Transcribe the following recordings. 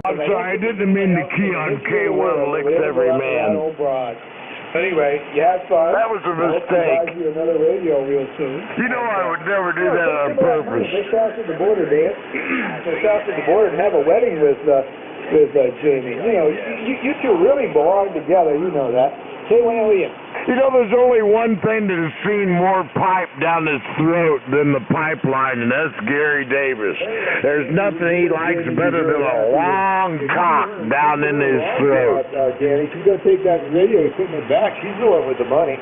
I'm sorry, I didn't mean to key on K1 licks every man. Anyway, you had fun. That was a mistake. I'll you another radio real soon. You know I would never do that on purpose. They crossed at the border, Dan. They crossed at the border and have a wedding with Jamie. You know, you two really belong together. You know that. K1LE. You know, there's only one thing that has seen more pipe down his throat than the pipeline, and that's Gary Davis. There's nothing he likes better than a long cock down in his throat. Danny, she's going to take that radio equipment back. She's the one with the money.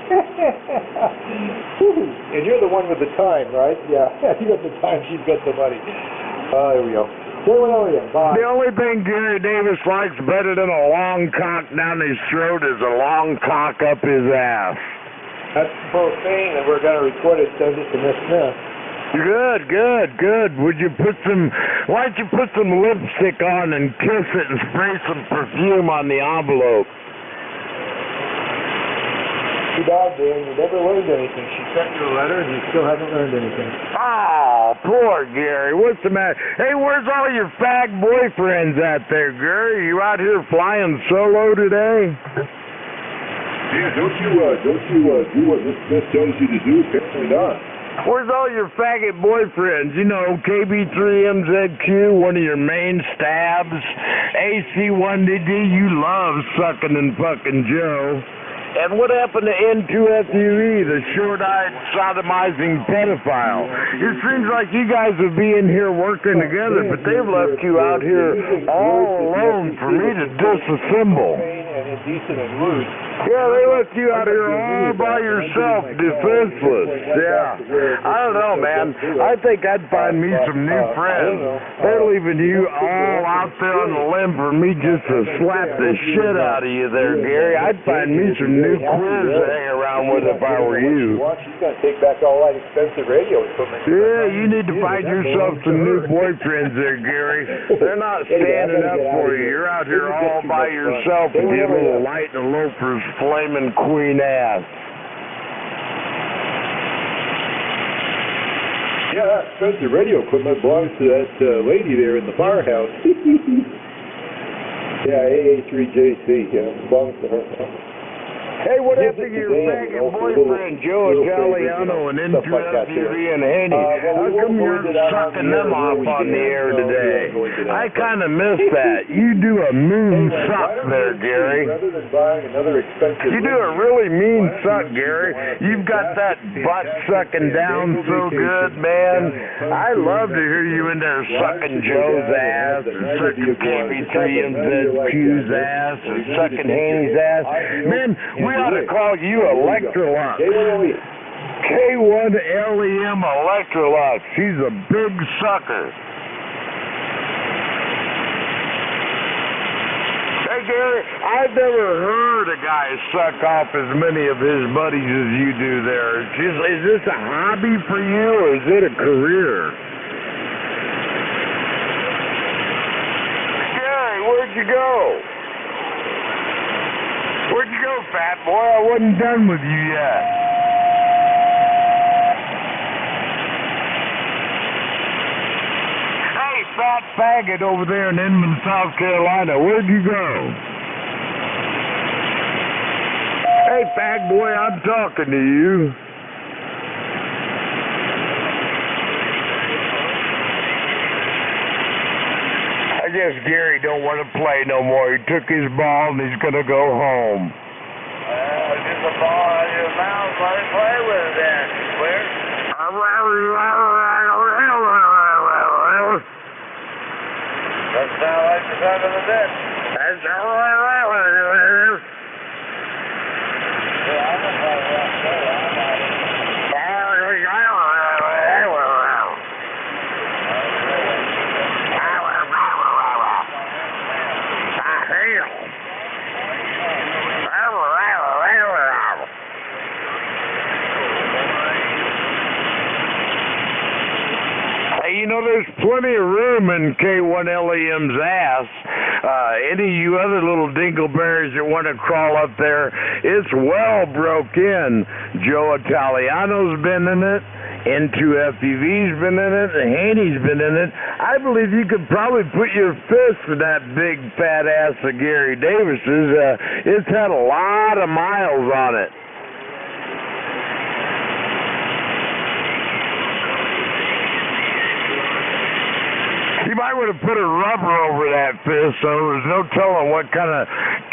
And you're the one with the time, right? Yeah, you got the time, she's got the money. There we go. Bye. The only thing Gary Davis likes better than a long cock down his throat is a long cock up his ass. That's profane, and we're going to record it, send it to Miss Smith. Good. Why don't you put some lipstick on and kiss it and spray some perfume on the envelope? Too bad, Dan, you never learned anything. She sent you a letter, and you still haven't learned anything. Oh, poor Gary. What's the matter? Hey, where's all your fag boyfriends out there, Gary? You out here flying solo today? Yeah, don't you do what Miss Smith tells you to do? Apparently not. Where's all your faggot boyfriends? You know, KB3MZQ, one of your main stabs. AC1DD, you love sucking and fucking Joe. And what happened to N2FUE, the short-eyed, sodomizing pedophile? It seems like you guys would be in here working together, but they've left you out here all alone for me to disassemble. Yeah, they left you out here all by yourself, defenseless. Yeah. I don't know, man. I think I'd find me some new friends. They're leaving you all out there on the limb for me just to slap the shit out of you there, Gary. I'd find me some new queers to hang around with if I were you. She's going to take back all that expensive radio equipment. Yeah, you need to find yourself some new boyfriends there, Gary. They're not standing up for you. You're out here all by yourself with your little light and loafers flaming queen ass. Yeah, that expensive radio equipment belongs to that lady there in the firehouse. Yeah, AA3JC, belongs to her. Hey, what happened to your faggot boyfriend, Joe Italiano, and N2FUE and Haney? How come you're sucking them off on the air today? I kind of miss that. You do a mean suck there, Gary. You do a really mean suck, Gary. You've got that butt sucking down so good, man. I love to hear you in there sucking Joe's ass, or sucking KB3MZQ's ass, or sucking Haney's ass. Man, we ought to call you Electrolux. K1LEM Electrolux. She's a big sucker. Hey, Gary, I've never heard a guy suck off as many of his buddies as you do there. Is this a hobby for you, or is it a career? Gary, where'd you go? Where'd you go, fat boy? I wasn't done with you yet. Hey, fat faggot over there in Inman, South Carolina, where'd you go? Hey, fag boy, I'm talking to you. I guess Gary don't want to play no more. He took his ball and he's going to go home. Get the ball out of your mouth. Let it play with it then. Where? That sounds like the sound of the dick. Yeah, I'm going to play that. You know, there's plenty of room in K1LEM's ass. Any of you other little dingleberries that want to crawl up there, it's well broke in. Joe Italiano's been in it. N2FUV's been in it, Haney's been in it. I believe you could probably put your fist in that big fat ass of Gary Davis's. It's had a lot of miles on it. You might want to put a rubber over that fist so there's no telling what kind of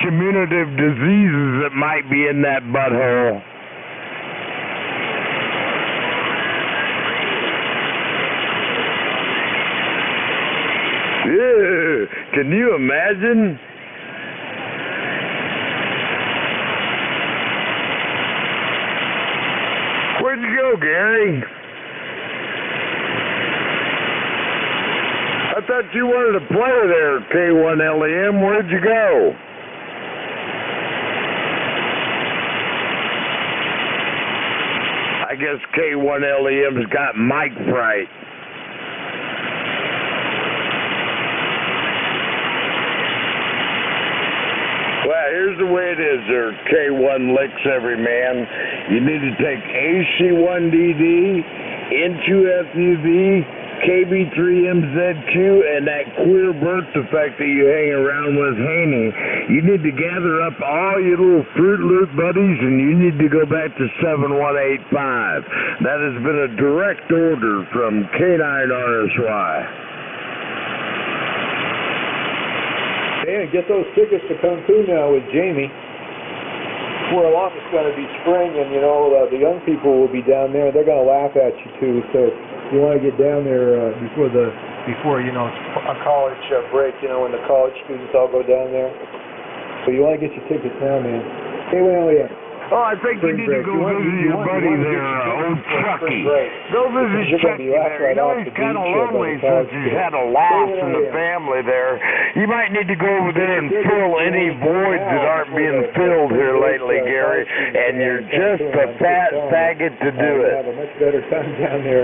communicative diseases that might be in that butthole. Yeah, can you imagine? Where'd you go, Gary? I thought you wanted to play there, K1LEM. Where'd you go? I guess K1LEM's got mic fright. Well, here's the way it is there, K1 licks every man. You need to take AC1DD, N2FUV, KB3MZQ, and that queer birth defect that you hang around with Haney. You need to gather up all your little Fruit Loop buddies, and you need to go back to 7185. That has been a direct order from Canine RSY. Hey, and get those tickets to come through now with Jamie. Before long, it's going to be spring, and, you know, the young people will be down there. They're going to laugh at you, too, so you want to get down there before you know, a college break, you know, when the college students all go down there. So you want to get your tickets now, man. Hey, well, yeah. Oh, I think you need to go visit your buddy there, old Chucky. Go visit Chucky there. You know, he's kind of lonely since he's had a loss in the family there. You might need to go over there and fill any voids that aren't being filled here lately, Gary, and you're just a fat faggot to do it. Have a much better time down there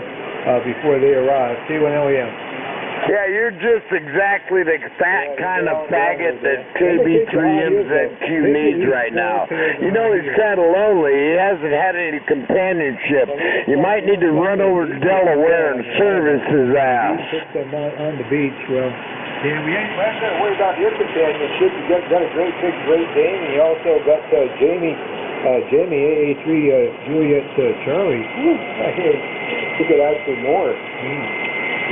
before they arrive. K1LEM. Yeah, you're just exactly the fat kind of faggot that KB3MZQ needs right now. You know, he's kind of lonely. He hasn't had any companionship. You might need to run over to Delaware and service his ass. Put them on the beach. Well, yeah, we ain't got to worry about your companionship. You got a great big Great Dane, and you also got Jamie AA3 Juliet Charlie. You could ask for more.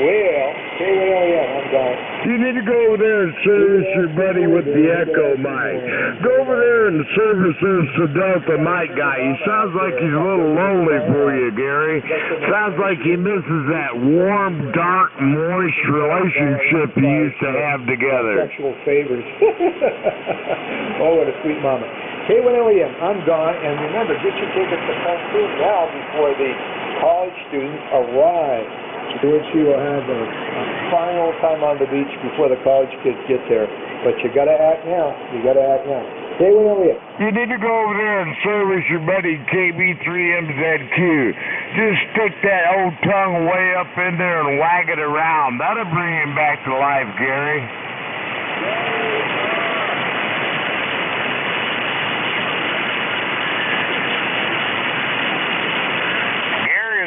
Well, I'm done. You need to go over there and service your buddy with the Echo mic. Go over there and service this Delta mic guy. He sounds like he's a little lonely for you, Gary. Sounds like he misses that warm, dark, moist relationship you used to have together. Sexual favors. Oh, what a sweet mama. K1LEM, I'm gone. And remember, get your tickets to come through now before the college students arrive. Which you will have a final time on the beach before the college kids get there. But you got to act now. K1LEM. You need to go over there and service your buddy KB3MZQ. Just stick that old tongue way up in there and wag it around. That'll bring him back to life, Gary.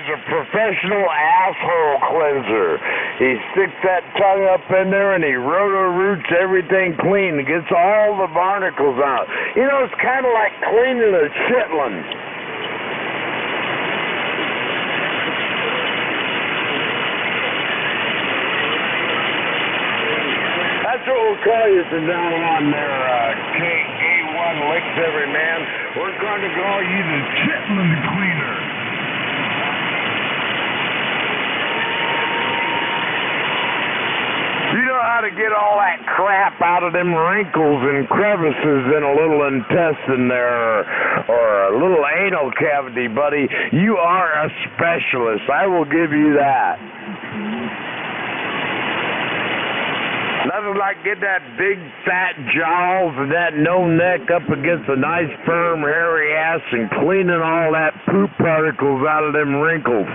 A professional asshole cleanser. He sticks that tongue up in there and he roto-roots everything clean and gets all the barnacles out. You know, it's kind of like cleaning a chitlin. That's what we'll call you from now on there, K1 Licks Every Man. We're going to call you the chitlin cleaner. You know how to get all that crap out of them wrinkles and crevices in a little intestine there, or a little anal cavity, buddy. You are a specialist. I will give you that. Nothing like get that big fat jaws and that no neck up against a nice firm hairy ass and cleaning all that poop particles out of them wrinkles.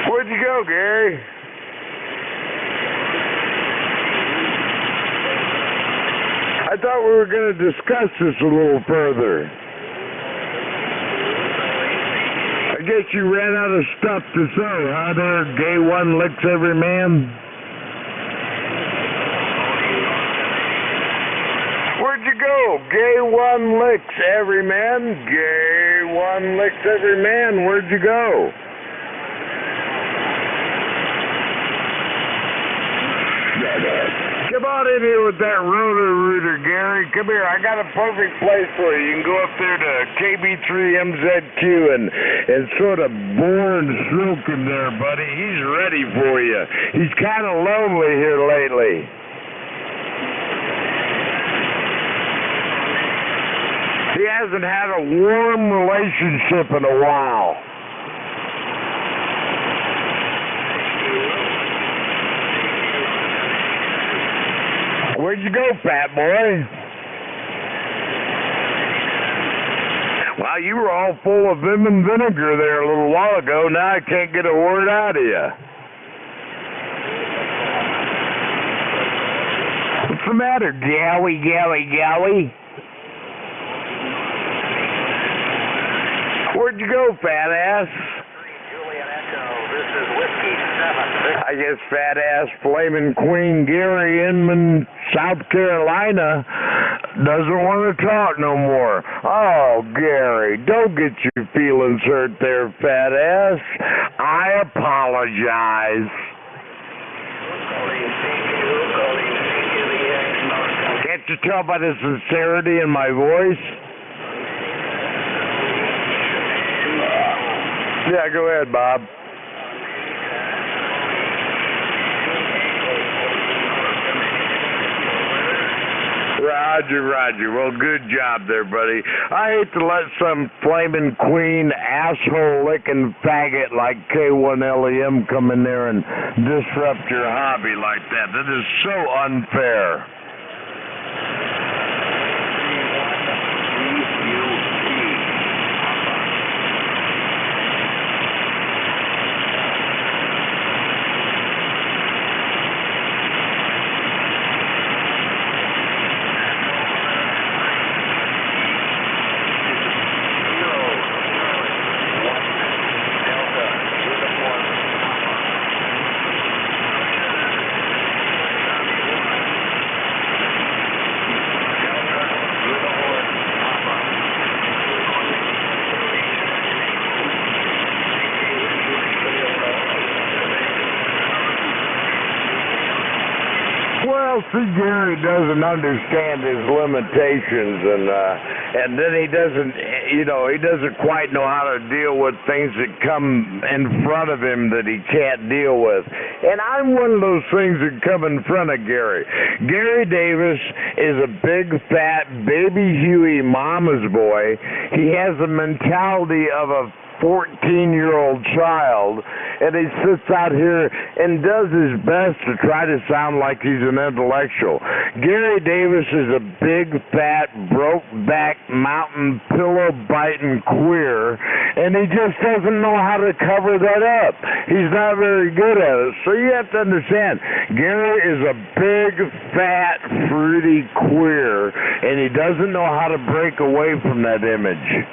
Where'd you go, Gary? I thought we were going to discuss this a little further. I guess you ran out of stuff to say, huh there, gay one licks every man? Where'd you go? Gay one licks every man. Gay one licks every man. Where'd you go? Come on in here with that rotor-rooter, Gary. Come here. I got a perfect place for you. You can go up there to KB3MZQ and sort of bore and stroke him there, buddy. He's ready for you. He's kind of lonely here lately. He hasn't had a warm relationship in a while. Where'd you go, fat boy? Well, you were all full of vim and vinegar there a little while ago. Now I can't get a word out of you. What's the matter, Gowie? Where'd you go, fat ass? I guess fat ass flaming Queen Gary Inman, South Carolina, doesn't want to talk no more. Oh, Gary, don't get your feelings hurt there, fat ass. I apologize. Can't you tell by the sincerity in my voice? Yeah, go ahead, Bob. Roger. Well, good job there, buddy. I hate to let some flaming queen, asshole-licking faggot like K1LEM come in there and disrupt your hobby like that. That is so unfair. Well, see, Gary doesn't understand his limitations, and then he doesn't quite know how to deal with things that come in front of him that he can't deal with. And I'm one of those things that come in front of Gary. Gary Davis is a big, fat, baby Huey mama's boy. He has the mentality of a 14-year-old child, and he sits out here and does his best to try to sound like he's an intellectual. Gary Davis is a big, fat, broke-back, mountain pillow-biting queer, and he just doesn't know how to cover that up. He's not very good at it. So you have to understand, Gary is a big, fat, fruity queer, and he doesn't know how to break away from that image.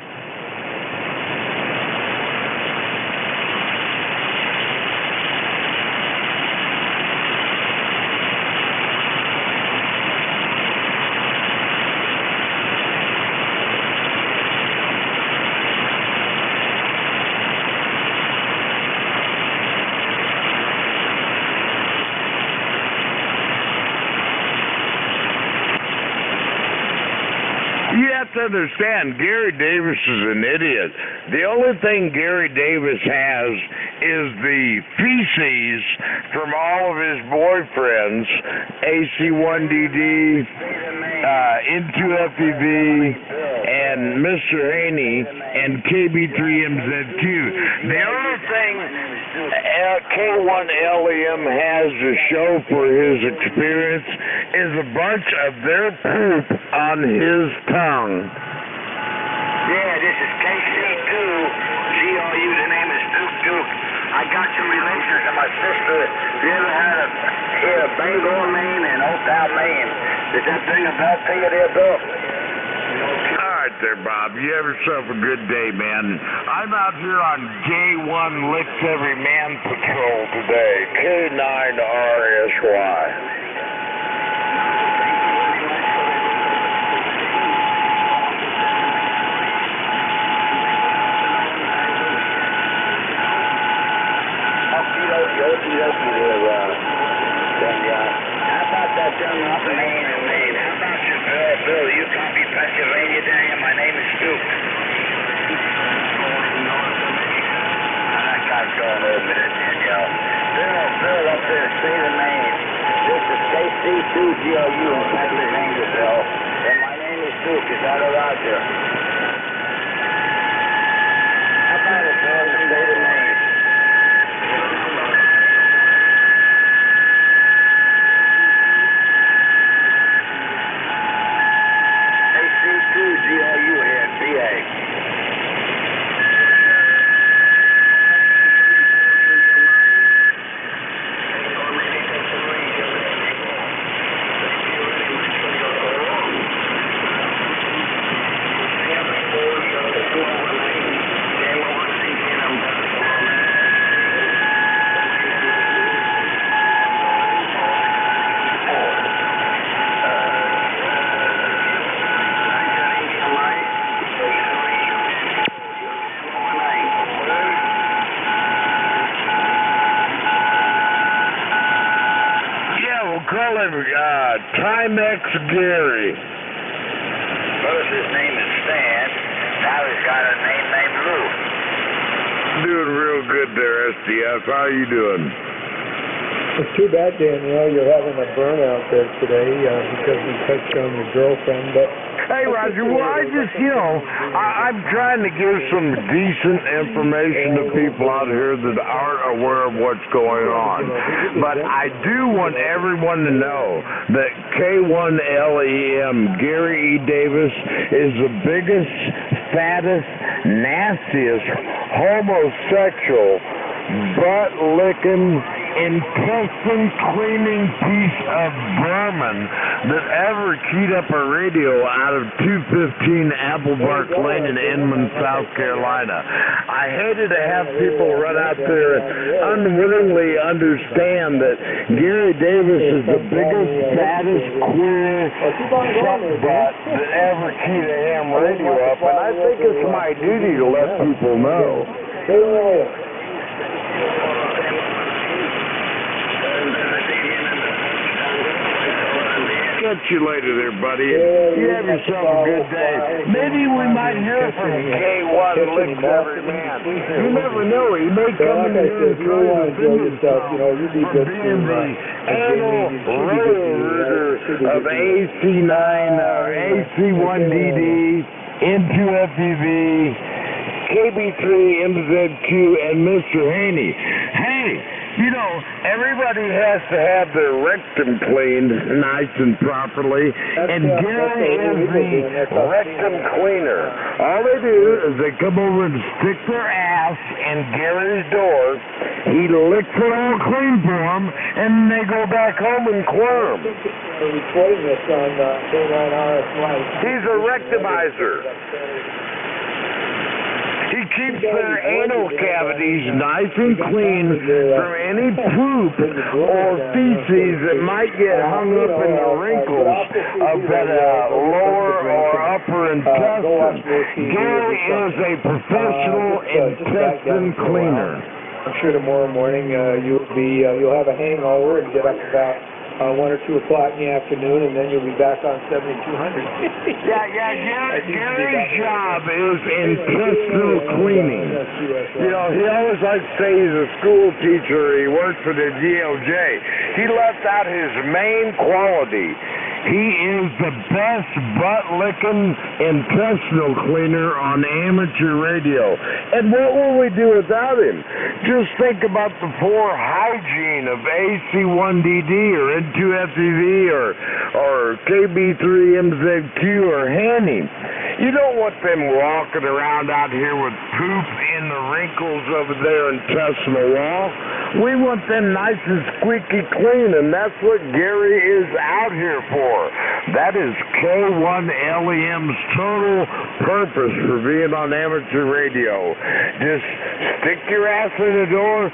You have to understand, Gary Davis is an idiot. The only thing Gary Davis has is the feces from all of his boyfriends, AC1DD, N2FEV, and Mr. Haney, and KB3MZQ. The only thing K1LEM has to show for his experience is a bunch of their poop on his tongue. Yeah, this is KC2. GRU, the name is Duke. I got some relations to my sister. You ever had a Bangor, Maine, and Oaktown, Maine? Is that thing a bad thing of their bill? All right, there, Bob. You have yourself a good day, man. I'm out here on J1 Licks Every Man Patrol today. K9RSY. How about that gentleman up in Maine? How about you, Bill? You copy Pennsylvania down here? My name is Duke. That guy's going over there, Danielle. Bill up there, state of Maine. This is KC2GLU in Pennsylvania, Bill. And my name is Duke. Is that all right, Bill? How about it, Bill, in the state of Maine? KC2GLU here in PA. Call him Timex Gary. First, his name is Stan. Now he's got a name named Lou. Doing real good there, SDF. How are you doing? It's too bad, Danielle, you're having a burnout there today because you touched on your girlfriend, but... Hey, Roger, well, I just, I'm trying to give some decent information to people out here that aren't aware of what's going on. But I do want everyone to know that K1LEM, Gary E. Davis, is the biggest, fattest, nastiest, homosexual, butt-licking, intestine-cleaning piece of vermin that ever keyed up a radio out of 215 Applebark Lane in Inman, South Carolina. I hated to have people run out there and unwittingly understand that Gary Davis is the biggest, fattest, queer butt that ever keyed a ham radio up, and I think it's my duty to let people know. Catch you later there, buddy. You have yourself a good day. Maybe we might hear from K1 Licks Every Man. You never know. He may come in here and try to defend himself for being the anal rotor of AC9 or AC1DD, N2FUV, KB3MZQ, and Mr. Haney. Hey! Everybody has to have their rectum cleaned nice and properly, and Gary is the rectum cleaner. All they do is they come over and stick their ass in Gary's door. He licks it all clean for them, and they go back home and quirm. We're recording this on K9RSY. He's a rectumizer. He keeps their anal cavities nice and clean from any poop or feces that might get hung up in the wrinkles of that lower or upper intestine. Gary is a professional intestine cleaner. I'm sure tomorrow morning you'll have a hangover and get up about 1 or 2 o'clock in the afternoon, and then you'll be back on 7200. Gary's job is intestinal cleaning. He always likes to say he's a school teacher. He works for the DOJ. He left out his main quality. He is the best butt-licking intestinal cleaner on amateur radio. And what will we do without him? Just think about the poor hygiene of AC1DD or N2FUV or KB3MZQ or Haney. You don't want them walking around out here with poop in the wrinkles of their intestinal wall. We want them nice and squeaky clean, and that's what Gary is out here for. That is K1LEM's total purpose for being on amateur radio. Just stick your ass in the door,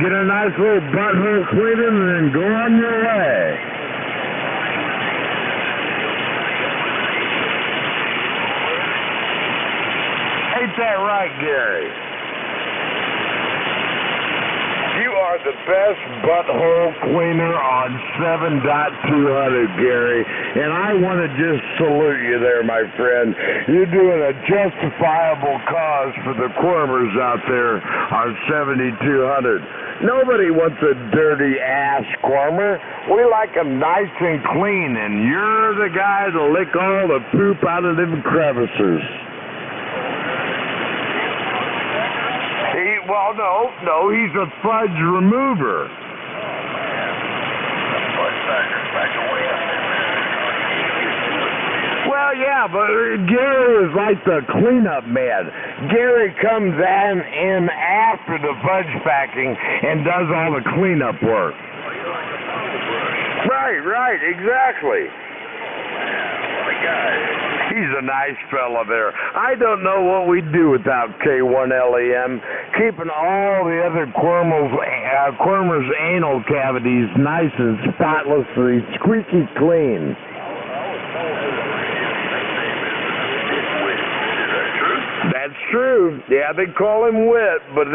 get a nice little butthole cleaning, and then go on your way. Ain't that right, Gary? You are the best butthole cleaner on 7.200, Gary, and I want to just salute you there, my friend. You're doing a justifiable cause for the Quirmers out there on 7200. Nobody wants a dirty-ass Quirmer. We like them nice and clean, and you're the guy to lick all the poop out of them crevices. Well, no, he's a fudge remover. Well, yeah, but Gary is like the cleanup man. Gary comes in after the fudge packing and does all the cleanup work. Right, exactly. He's a nice fella there. I don't know what we'd do without K1LEM, keeping all the other Quirmers' anal cavities nice and spotlessly squeaky clean. That's true. Yeah, they call him Wit, but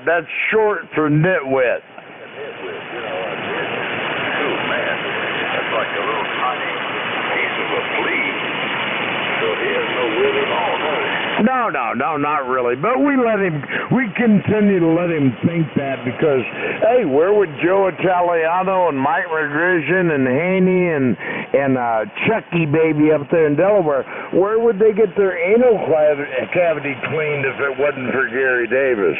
that's short for nitwit. No, not really. But we continue to let him think that because, hey, where would Joe Italiano and Mike Regrision and Haney and Chucky Baby up there in Delaware, where would they get their anal cavity cleaned if it wasn't for Gary Davis?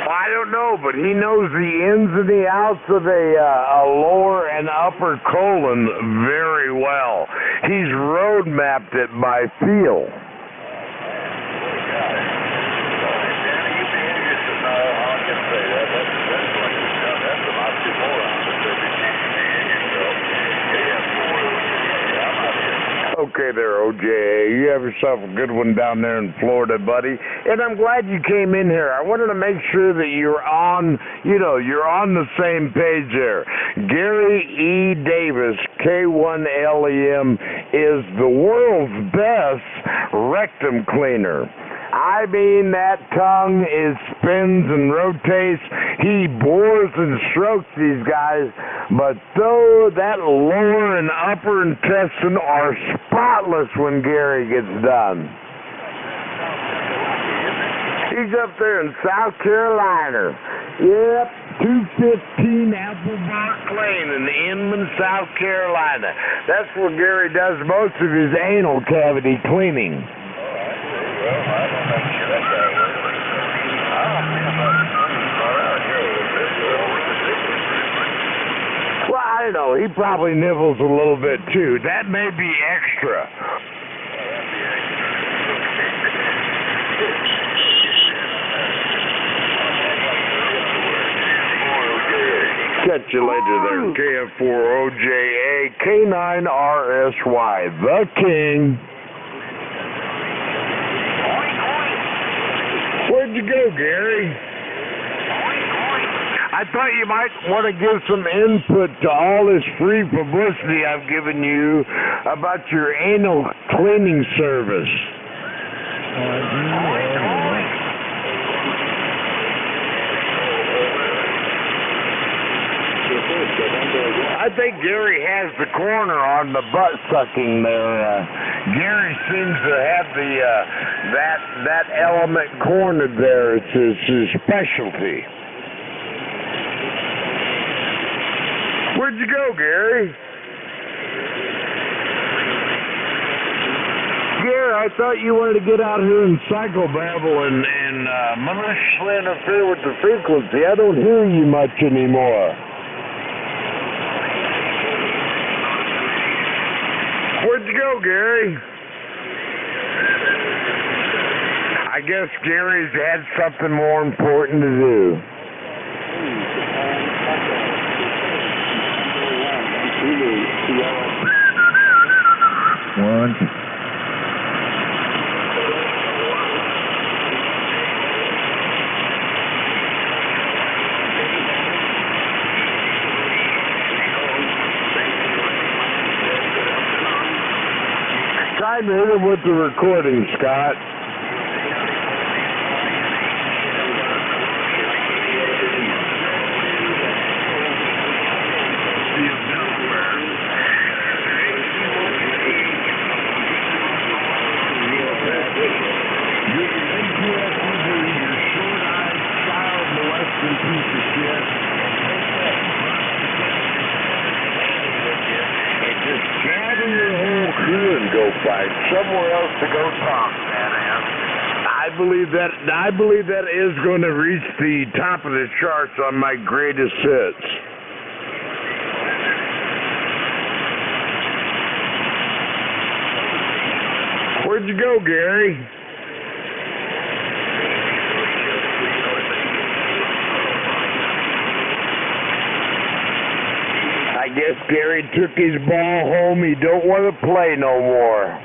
I don't know, but he knows the ins and the outs of a lower and upper colon very well. He's road mapped it by feel. Okay there, OJA. You have yourself a good one down there in Florida, buddy. And I'm glad you came in here. I wanted to make sure that you're on the same page there. Gary E. Davis, K1LEM, is the world's best rectum cleaner. I mean, that tongue spins and rotates. He bores and strokes these guys, but though that lower and upper intestine are spotless when Gary gets done. He's up there in South Carolina. Yep, 215 Applebark Lane in Inman, South Carolina. That's where Gary does most of his anal cavity cleaning. Well, I don't know. He probably nibbles a little bit too. That may be extra. Catch you later there, KF4OJA, K9RSY, the King. Where'd you go, Gary? I thought you might want to give some input to all this free publicity I've given you about your anal cleaning service. I think Gary has the corner on the butt sucking there. Gary seems to have that element cornered there. It's his specialty. Where'd you go, Gary? Gary, I thought you wanted to get out here and psychobabble and maliciously interfere with the frequency. I don't hear you much anymore. go, Gary? I guess Gary's had something more important to do. One. Time to hit him with the recording, Scott. Go find somewhere else to go talk, man. I believe that is going to reach the top of the charts on my greatest hits. Where'd you go, Gary? I guess Gary took his ball home. He don't want to play no more.